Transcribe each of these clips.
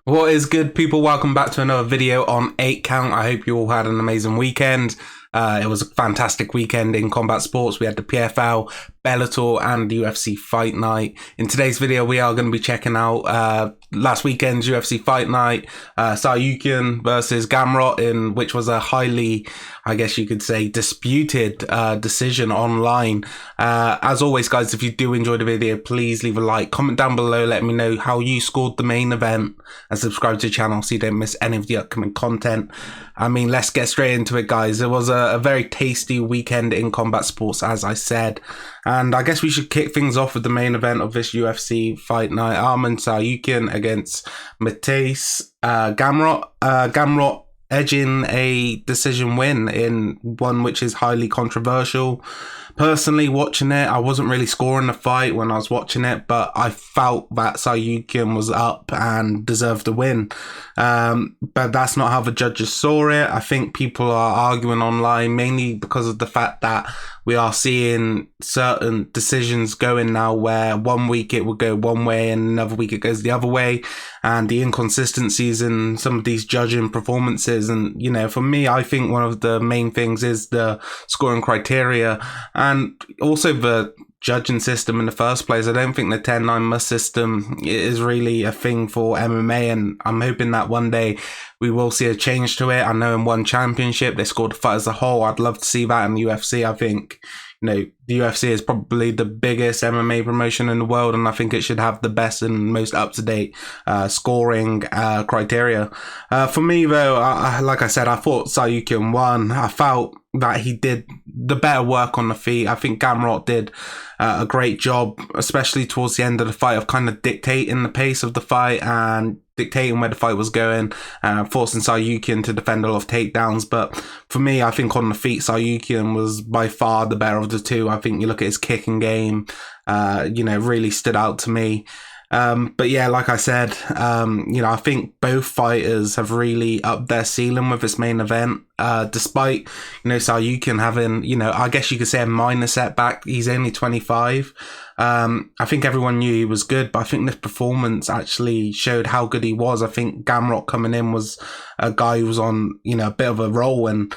What is good, people? Welcome back to another video on 8 Count. I hope you all had an amazing weekend. It was a fantastic weekend in combat sports. We had the PFL, Bellator and UFC Fight Night. In today's video, we are going to be checking out last weekend's UFC Fight Night, Tsarukyan versus Gamrot, which was a highly, I guess you could say, disputed decision online. As always, guys, if you do enjoy the video, please leave a like, comment down below, let me know how you scored the main event, and subscribe to the channel so you don't miss any of the upcoming content. I mean, let's get straight into it, guys. It was a very tasty weekend in combat sports, as I said. And I guess we should kick things off with the main event of this UFC Fight Night. Tsarukyan against Moises. Gamrot edging a decision win in one which is highly controversial. Personally, watching it, I wasn't really scoring the fight when I was watching it, but I felt that Tsarukyan was up and deserved the win. But that's not how the judges saw it. I think people are arguing online mainly because of the fact that we are seeing certain decisions going now where one week it will go one way and another week it goes the other way, and the inconsistencies in some of these judging performances. And, you know, for me, I think one of the main things is the scoring criteria and also the judging system in the first place. I don't think the 10-9 must system is really a thing for MMA, and I'm hoping that one day we will see a change to it. I know in one championship they scored the fight as a whole. I'd love to see that in the UFC. I think, you know, the UFC is probably the biggest MMA promotion in the world, and I think it should have the best and most up-to-date scoring criteria. For me, though, like I said, I thought Tsarukyan won. I felt that he did the better work on the feet. I think Gamrot did a great job, especially towards the end of the fight, of kind of dictating the pace of the fight and dictating where the fight was going, forcing Tsarukyan to defend a lot of takedowns. But for me, I think on the feet, Tsarukyan was by far the better of the two. I think you look at his kicking game, you know, really stood out to me. But yeah, like I said, you know, I think both fighters have really upped their ceiling with this main event. Despite, you know, Tsarukyan having, you know, I guess you could say a minor setback. He's only 25. I think everyone knew he was good, but I think this performance actually showed how good he was. I think Gamrot coming in was a guy who was on, you know, a bit of a roll, and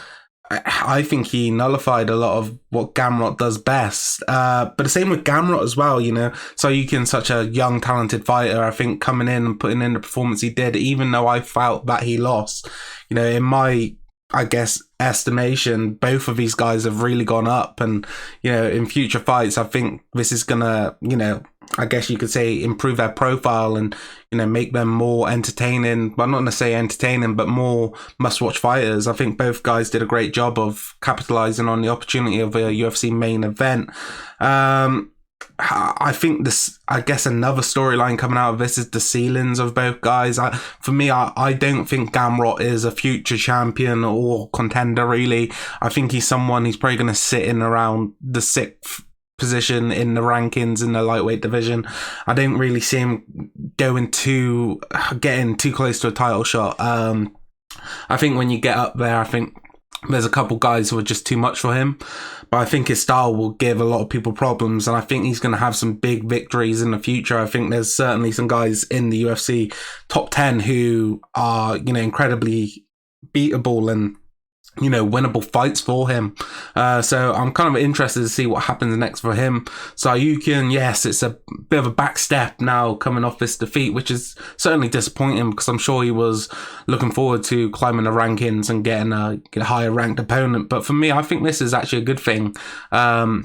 I think he nullified a lot of what Gamrot does best. But the same with Gamrot as well, you know. Tsarukyan's such a young, talented fighter. I think coming in and putting in the performance he did, even though I felt that he lost, you know, in my, I guess, estimation, both of these guys have really gone up. And, you know, in future fights, I think this is gonna, you know, I guess you could say improve their profile and, you know, make them more entertaining. Well, not necessarily entertaining, but more must-watch fighters. I think both guys did a great job of capitalizing on the opportunity of a UFC main event. I think this, I guess another storyline coming out of this is the ceilings of both guys. For me, I don't think Gamrot is a future champion or contender, really. I think he's someone, he's probably going to sit in around the 6th position in the rankings in the lightweight division. I don't really see him getting too close to a title shot. I think when you get up there, I think there's a couple guys who are just too much for him, but I think his style will give a lot of people problems, and I think he's going to have some big victories in the future. I think there's certainly some guys in the UFC top 10 who are, you know, incredibly beatable and, you know, winnable fights for him. So I'm kind of interested to see what happens next for him. Tsarukyan, yes, it's a bit of a back step now coming off this defeat, which is certainly disappointing because I'm sure he was looking forward to climbing the rankings and getting a higher ranked opponent. But for me, I think this is actually a good thing. I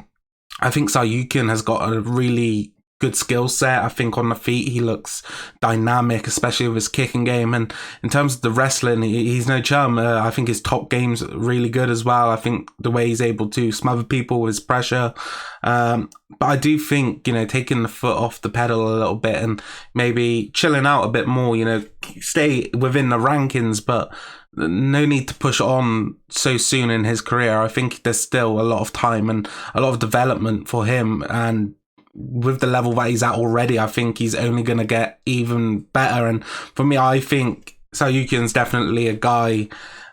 think Tsarukyan has got a really good skill set. I think on the feet he looks dynamic, especially with his kicking game, and in terms of the wrestling, he's no chum. I think his top game's really good as well. I think the way he's able to smother people with his pressure, but I do think, you know, taking the foot off the pedal a little bit and maybe chilling out a bit more, you know, stay within the rankings, but no need to push on so soon in his career. I think there's still a lot of time and a lot of development for him, and with the level that he's at already, I think he's only going to get even better. And for me, I think Tsarukyan's definitely a guy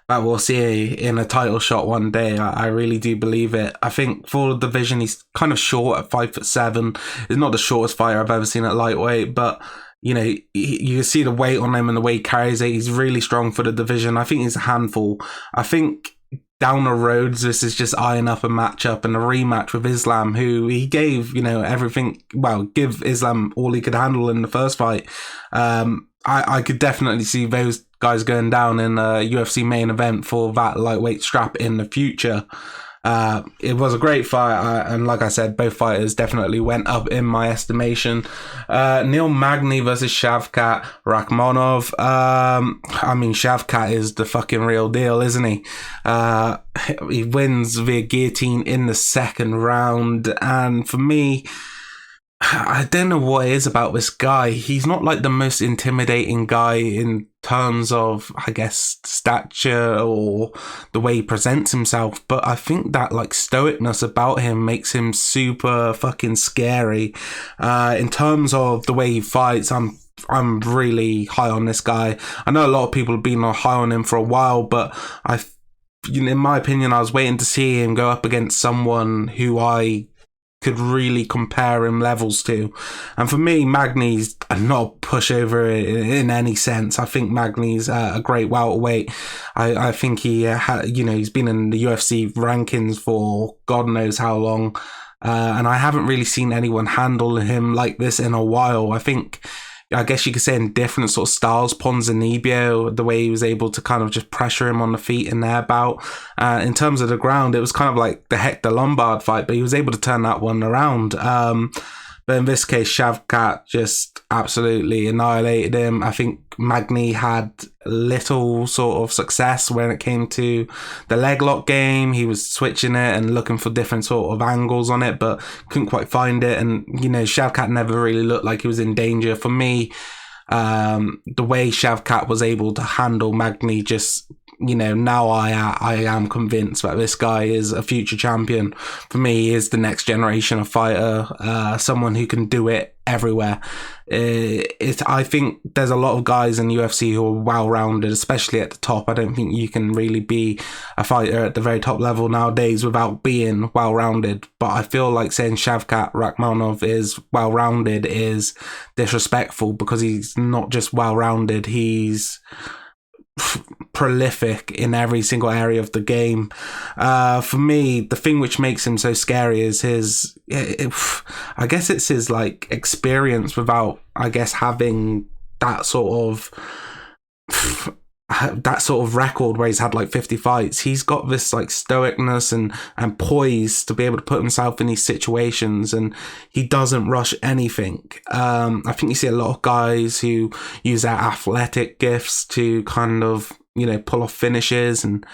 that we'll see in a title shot one day. I really do believe it. I think for the division, he's kind of short at 5'7". He's not the shortest fighter I've ever seen at lightweight, but you know, you can see the weight on him and the way he carries it. He's really strong for the division. I think he's a handful. I think down the roads, this is just eyeing up a matchup and a rematch with Islam, who he gave, you know, everything. Well, give Islam all he could handle in the first fight. I could definitely see those guys going down in a UFC main event for that lightweight strap in the future. It was a great fight, and like I said, both fighters definitely went up in my estimation. Neil Magny versus Shavkat Rakhmonov. I mean, Shavkat is the fucking real deal, isn't he? He wins via guillotine in the second round, and for me, I don't know what it is about this guy. He's not like the most intimidating guy in terms of, I guess, stature or the way he presents himself, but I think that like stoicness about him makes him super fucking scary. In terms of the way he fights, I'm really high on this guy. I know a lot of people have been high on him for a while, but in my opinion, I was waiting to see him go up against someone who I could really compare him levels to. And for me, Magny's not a pushover in any sense. I think Magny's a great welterweight. I think he's been in the UFC rankings for God knows how long. And I haven't really seen anyone handle him like this in a while. I guess you could say in different sort of styles. Ponzinibbio, the way he was able to kind of just pressure him on the feet in their bout. In terms of the ground, it was kind of like the Hector Lombard fight, but he was able to turn that one around. But in this case, Shavkat just absolutely annihilated him. I think Magny had little sort of success when it came to the leg lock game. He was switching it and looking for different sort of angles on it, but couldn't quite find it. And, you know, Shavkat never really looked like he was in danger. For me, the way Shavkat was able to handle Magny just, you know, now I am convinced that this guy is a future champion. For me, he is the next generation of fighter, someone who can do it everywhere. I think there's a lot of guys in UFC who are well-rounded, especially at the top. I don't think you can really be a fighter at the very top level nowadays without being well-rounded. But I feel like saying Shavkat Rakhmonov is well-rounded is disrespectful, because he's not just well-rounded, he's prolific in every single area of the game. For me, the thing which makes him so scary is I guess it's his like experience without, I guess, having that sort of record where he's had like 50 fights. He's got this like stoicness and poise to be able to put himself in these situations, and he doesn't rush anything. I think you see a lot of guys who use their athletic gifts to kind of, you know, pull off finishes and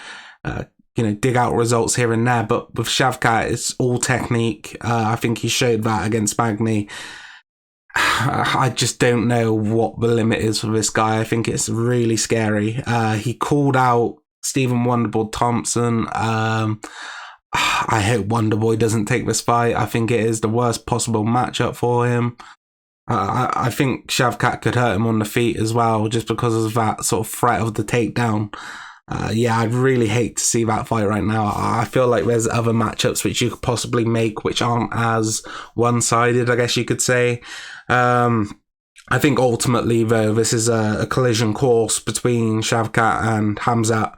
dig out results here and there, but with Shavkat it's all technique. I think he showed that against Magny. I just don't know what the limit is for this guy. I think it's really scary. He called out Stephen Wonderboy Thompson. I hope Wonderboy doesn't take this fight. I think it is the worst possible matchup for him. I think Shavkat could hurt him on the feet as well, just because of that sort of threat of the takedown. I'd really hate to see that fight right now. I feel like there's other matchups which you could possibly make which aren't as one-sided, I guess you could say. I think ultimately, though, this is a collision course between Shavkat and Khamzat,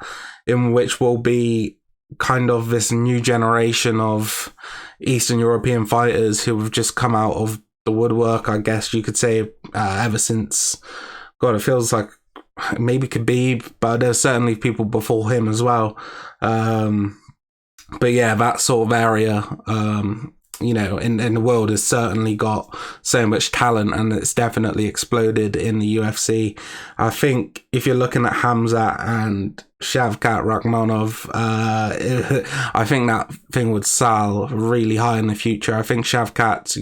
in which will be kind of this new generation of Eastern European fighters who have just come out of the woodwork, I guess you could say, ever since, God, it feels like maybe Khabib, but there's certainly people before him as well. But yeah, that sort of area, in the world has certainly got so much talent, and it's definitely exploded in the UFC. I think if you're looking at Khamzat and Shavkat Rakhmonov, I think that thing would sell really high in the future. I think Shavkat,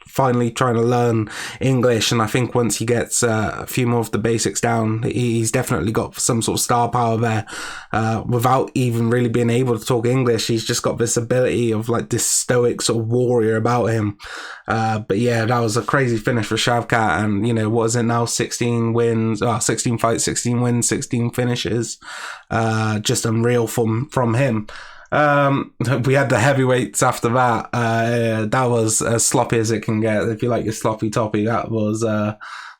finally trying to learn English, and I think once he gets a few more of the basics down, he's definitely got some sort of star power there. Without even really being able to talk English, he's just got this ability of like this stoic sort of warrior about him. But yeah, that was a crazy finish for Shavkat, and what is it now, 16 wins, 16 fights, 16 wins, 16 finishes. Just unreal from him. We had the heavyweights after that. That was as sloppy as it can get. If you like your sloppy toppy, that was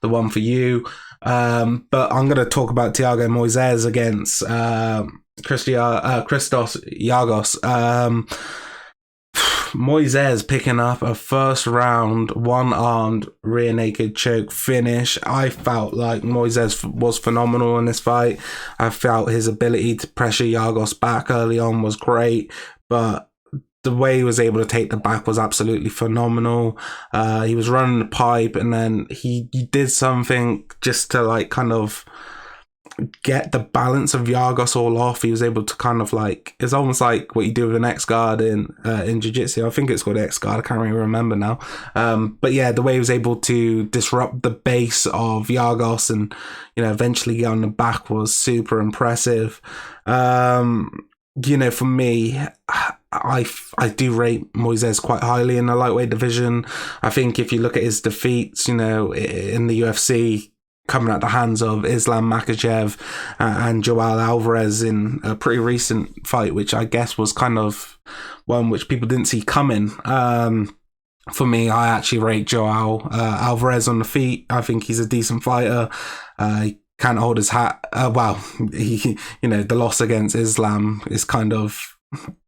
the one for you. But I'm going to talk about Thiago Moises against Christos Giagos. Moises picking up a first round one-armed rear naked choke finish. I felt like Moises was phenomenal in this fight. I felt his ability to pressure Giagos back early on was great, but the way he was able to take the back was absolutely phenomenal. He was running the pipe, and then he did something just to like kind of get the balance of Giagos all off. He was able to kind of like, it's almost like what you do with an X guard in jiu-jitsu. I think it's called X guard, I can't really remember now. But yeah, the way he was able to disrupt the base of Giagos and, you know, eventually get on the back was super impressive. You know, for me, I do rate Moises quite highly in the lightweight division. I think if you look at his defeats, you know, in the UFC, coming at the hands of Islam Makhachev and Joao Alvarez in a pretty recent fight, which I guess was kind of one which people didn't see coming. For me, I actually rate Joao Alvarez on the feet. I think he's a decent fighter. He can't hold his hat. You know, the loss against Islam is kind of,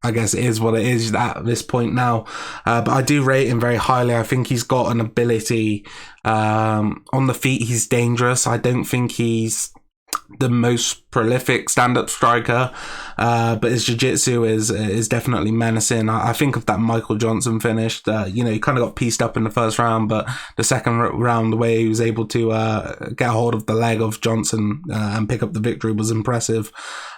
I guess it is what it is at this point now. But I do rate him very highly. I think he's got an ability on the feet. He's dangerous. I don't think he's the most prolific stand-up striker, but his jiu-jitsu is definitely menacing. I think of that Michael Johnson finish. You know, he kind of got pieced up in the first round, but the second round, the way he was able to get hold of the leg of Johnson and pick up the victory was impressive.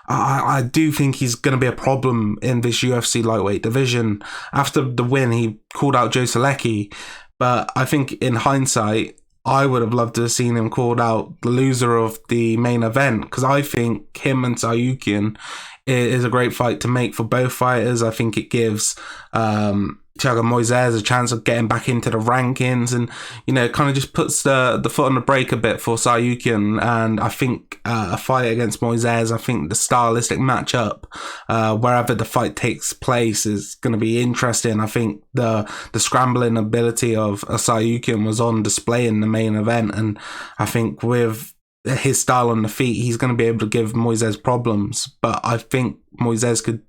I do think he's going to be a problem in this UFC lightweight division. After the win, he called out Joe Solecki, but I think in hindsight, I would have loved to have seen him called out the loser of the main event, because I think him and Tsarukyan is a great fight to make for both fighters. I think it gives Thiago Moises a chance of getting back into the rankings, and, you know, kind of just puts the foot on the brake a bit for Tsarukyan. And I think a fight against Moises, I think the stylistic matchup, wherever the fight takes place, is going to be interesting. I think the scrambling ability of Tsarukyan was on display in the main event, and I think with his style on the feet, he's going to be able to give Moises problems. But I think Moises could,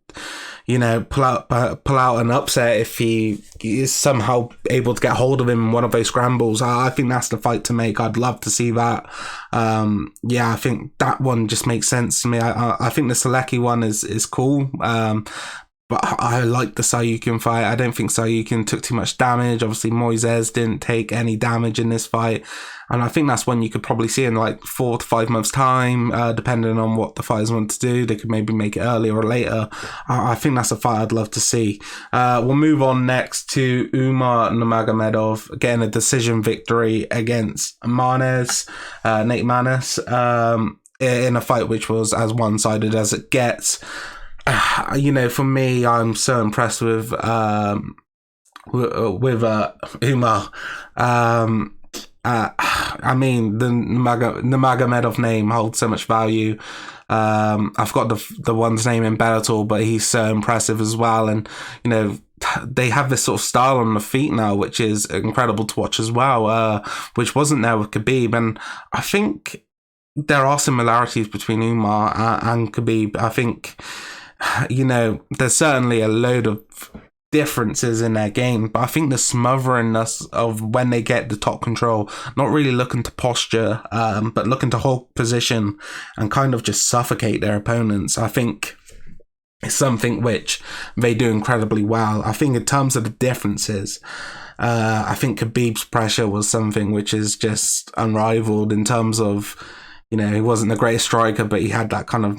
you know, pull out an upset if he is somehow able to get hold of him in one of those scrambles. I think that's the fight to make. I'd love to see that. Yeah, I think that one just makes sense to me. I think the Solecki one is cool. But I like the Tsarukyan fight. I don't think Tsarukyan took too much damage. Obviously, Moises didn't take any damage in this fight. And I think that's one you could probably see in like 4 to 5 months' time, depending on what the fighters want to do. They could maybe make it earlier or later. I think that's a fight I'd love to see. We'll move on next to Umar Nurmagomedov getting a decision victory against Nate Maness, in a fight which was as one-sided as it gets. You know, for me, I'm so impressed with Umar. I mean, the Magomedov name holds so much value. I forgot the one's name in Bellator, but he's so impressive as well. And, you know, they have this sort of style on the feet now, which is incredible to watch as well, which wasn't there with Khabib. And I think there are similarities between Umar and Khabib. I think, you know, there's certainly a load of differences in their game, but I think the smotheringness of when they get the top control, not really looking to posture, but looking to hold position and kind of just suffocate their opponents, I think it's something which they do incredibly well. I think in terms of the differences, I think Khabib's pressure was something which is just unrivaled in terms of, you know, he wasn't the greatest striker, but he had that kind of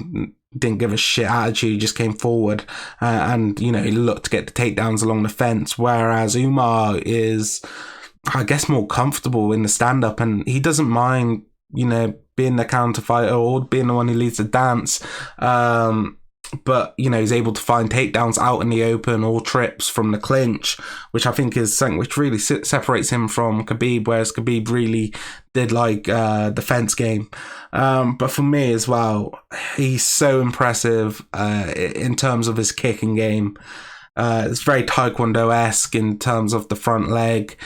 didn't give a shit attitude. He just came forward and, you know, he looked to get the takedowns along the fence, whereas Umar is, I guess, more comfortable in the stand-up, and he doesn't mind, you know, being the counter fighter or being the one who leads the dance. But, you know, he's able to find takedowns out in the open or trips from the clinch, which I think is something which really separates him from Khabib, whereas Khabib really did like the fence game. But for me as well, he's so impressive in terms of his kicking game. It's very Taekwondo-esque in terms of the front leg.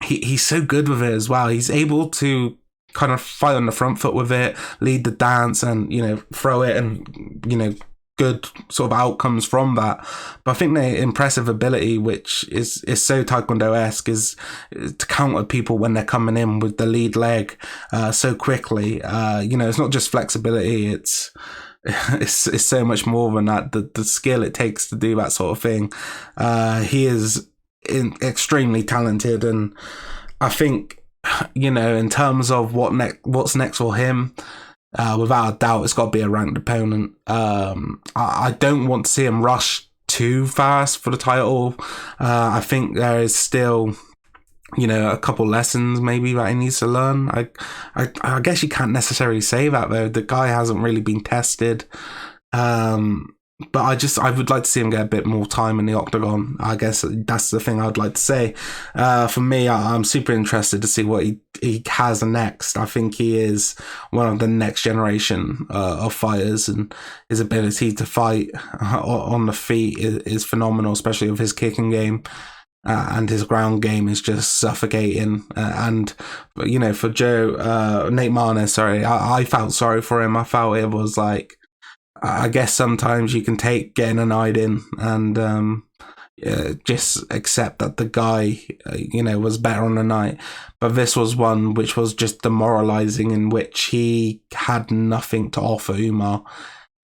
he's so good with it as well. He's able to kind of fight on the front foot with it, lead the dance, and throw it, and good sort of outcomes from that. But I think the impressive ability, which is so Taekwondo-esque, is to counter people when they're coming in with the lead leg so quickly. It's not just flexibility, it's so much more than that. The skill it takes to do that sort of thing. He is extremely talented, and I think in terms of what's next for him, without a doubt, it's got to be a ranked opponent. I don't want to see him rush too fast for the title. I think there is still, a couple lessons maybe that he needs to learn. I guess you can't necessarily say that, though. The guy hasn't really been tested. But I would like to see him get a bit more time in the octagon. I guess that's the thing I'd like to say. For me, I'm super interested to see what he has next. I think he is one of the next generation of fighters, and his ability to fight on the feet is phenomenal, especially with his kicking game. And his ground game is just suffocating. And for Nate Marnes, I felt sorry for him. I felt it was like, I guess sometimes you can take getting annoyed in and just accept that the guy, was better on the night. But this was one which was just demoralizing, in which he had nothing to offer Umar.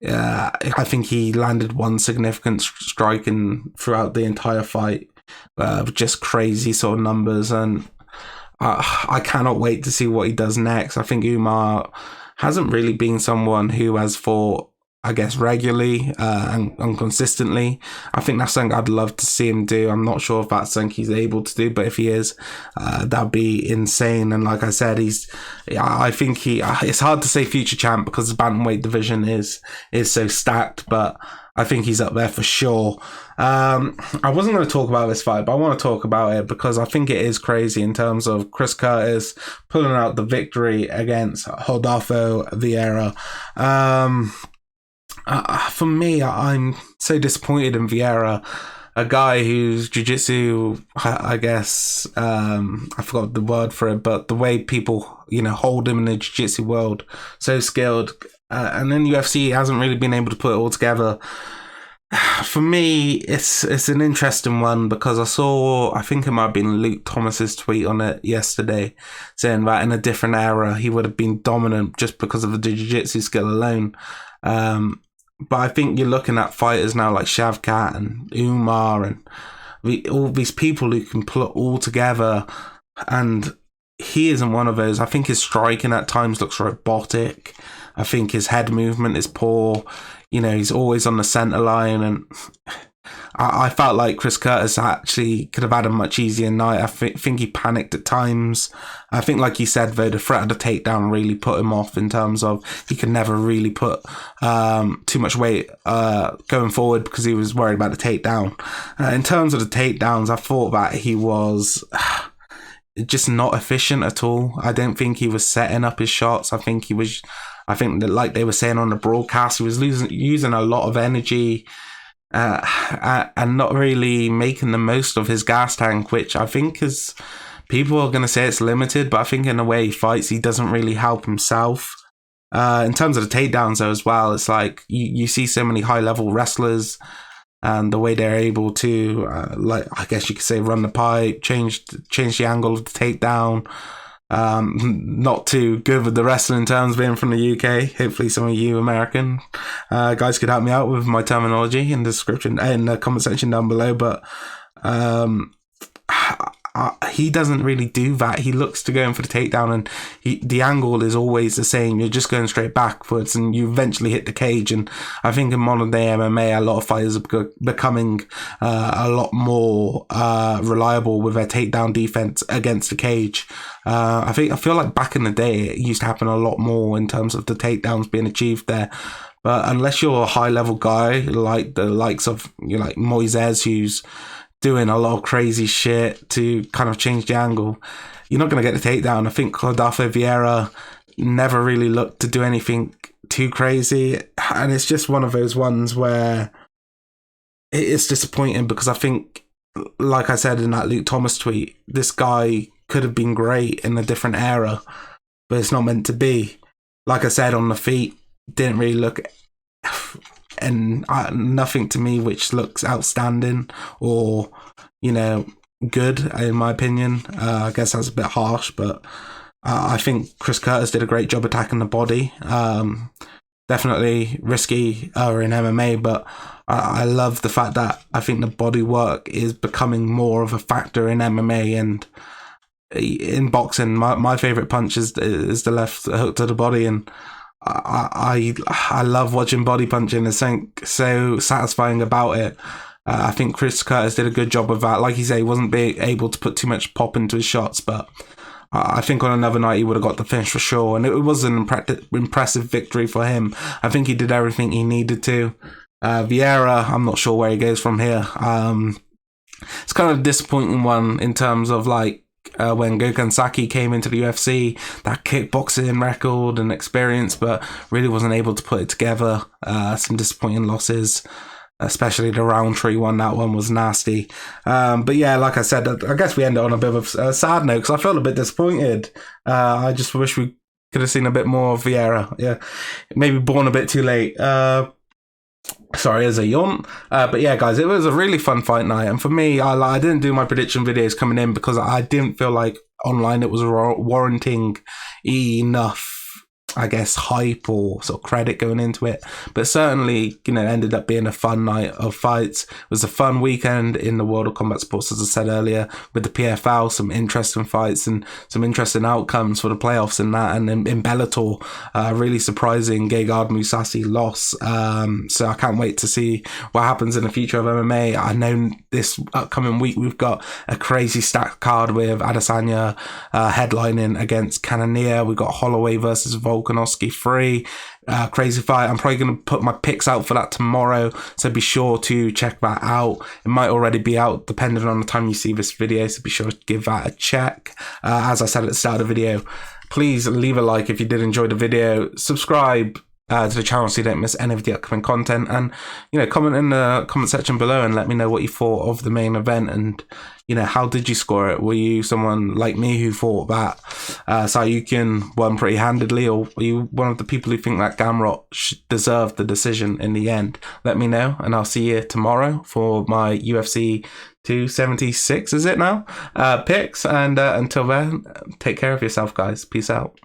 I think he landed one significant strike throughout the entire fight, just crazy sort of numbers. And I cannot wait to see what he does next. I think Umar hasn't really been someone who has fought, I guess, regularly and consistently. I think that's something I'd love to see him do. I'm not sure if that's something he's able to do, but if he is, that'd be insane. And like I said, I think it's hard to say future champ because the bantamweight division is so stacked, but I think he's up there for sure. I wasn't going to talk about this fight, but I want to talk about it because I think it is crazy in terms of Chris Curtis pulling out the victory against Rodolfo Vieira. For me, I'm so disappointed in Vieira, a guy whose jiu-jitsu, I guess, I forgot the word for it, but the way people, hold him in the jiu-jitsu world, so skilled. And then UFC hasn't really been able to put it all together. For me, it's an interesting one because I think it might have been Luke Thomas's tweet on it yesterday, saying that in a different era, he would have been dominant just because of the jiu-jitsu skill alone. But I think you're looking at fighters now like Shavkat and Umar and all these people who can pull it all together, and he isn't one of those. I think his striking at times looks robotic. I think his head movement is poor. He's always on the center line, and I felt like Chris Curtis actually could have had a much easier night. I think he panicked at times. I think, like you said, though, the threat of the takedown really put him off in terms of he could never really put too much weight going forward because he was worried about the takedown. In terms of the takedowns, I thought that he was just not efficient at all. I don't think he was setting up his shots. I think that, like they were saying on the broadcast, he was using a lot of energy and not really making the most of his gas tank, which I think is, people are going to say it's limited, but I think in the way he fights, he doesn't really help himself. In terms of the takedowns, though, as well, it's like you see so many high-level wrestlers and the way they're able to, I guess you could say, run the pipe, change the angle of the takedown. Not too good with the wrestling terms being from the UK. Hopefully some of you American guys could help me out with my terminology in the description, in the comment section down below. But he doesn't really do that. He looks to go in for the takedown, and the angle is always the same. You're just going straight backwards, and you eventually hit the cage. And I think in modern day MMA, a lot of fighters are becoming a lot more reliable with their takedown defense against the cage. I feel like back in the day, it used to happen a lot more in terms of the takedowns being achieved there. But unless you're a high level guy like the likes of like Moises, who's doing a lot of crazy shit to kind of change the angle, you're not going to get the takedown. I think Rodolfo Vieira never really looked to do anything too crazy, and it's just one of those ones where it's disappointing because I think, like I said in that Luke Thomas tweet, this guy could have been great in a different era, but it's not meant to be. Like I said, on the feet, didn't really look, and nothing to me which looks outstanding or, you know, good, in my opinion. I guess that's a bit harsh, but I think Chris Curtis did a great job attacking the body. Definitely risky in MMA, but I love the fact that I think the body work is becoming more of a factor in MMA and in boxing. My favorite punch is the left hook to the body, and I love watching body punching. There's something so satisfying about it. I think Chris Curtis did a good job of that. Like you say, he wasn't being able to put too much pop into his shots, but I think on another night he would have got the finish for sure. And it was an impressive victory for him. I think he did everything he needed to. Vieira, I'm not sure where he goes from here. It's kind of a disappointing one in terms of like when Gokhan Saki came into the UFC, that kickboxing record and experience, but really wasn't able to put it together. Some disappointing losses, especially the Roundtree one. That one was nasty. But yeah, like I said, I guess we ended on a bit of a sad note because I felt a bit disappointed. I just wish we could have seen a bit more of Vieira. Yeah, maybe born a bit too late. Sorry, as a yawn. But yeah, guys, it was a really fun fight night. And for me, I didn't do my prediction videos coming in because I didn't feel like online it was warranting enough, I guess, hype or sort of credit going into it. But certainly, you know, ended up being a fun night of fights. It was a fun weekend in the world of combat sports, as I said earlier, with the PFL, some interesting fights and some interesting outcomes for the playoffs and that. And in Bellator, really surprising Gegard Mousasi loss. So I can't wait to see what happens in the future of MMA. I know this upcoming week we've got a crazy stacked card with Adesanya headlining against Cannonier. We've got Holloway versus Volkanovski 3. Crazy fight. I'm probably going to put my picks out for that tomorrow, so be sure to check that out. It might already be out depending on the time you see this video, so be sure to give that a check. As I said at the start of the video, please leave a like if you did enjoy the video, subscribe to the channel so you don't miss any of the upcoming content, and, you know, comment in the comment section below and let me know what you thought of the main event, and, you know, how did you score it? Were you someone like me who thought that Tsarukyan won pretty handedly, or were you one of the people who think that Gamrot deserved the decision in the end? Let me know, and I'll see you tomorrow for my UFC 276, is it now? Picks, and until then, take care of yourself, guys. Peace out.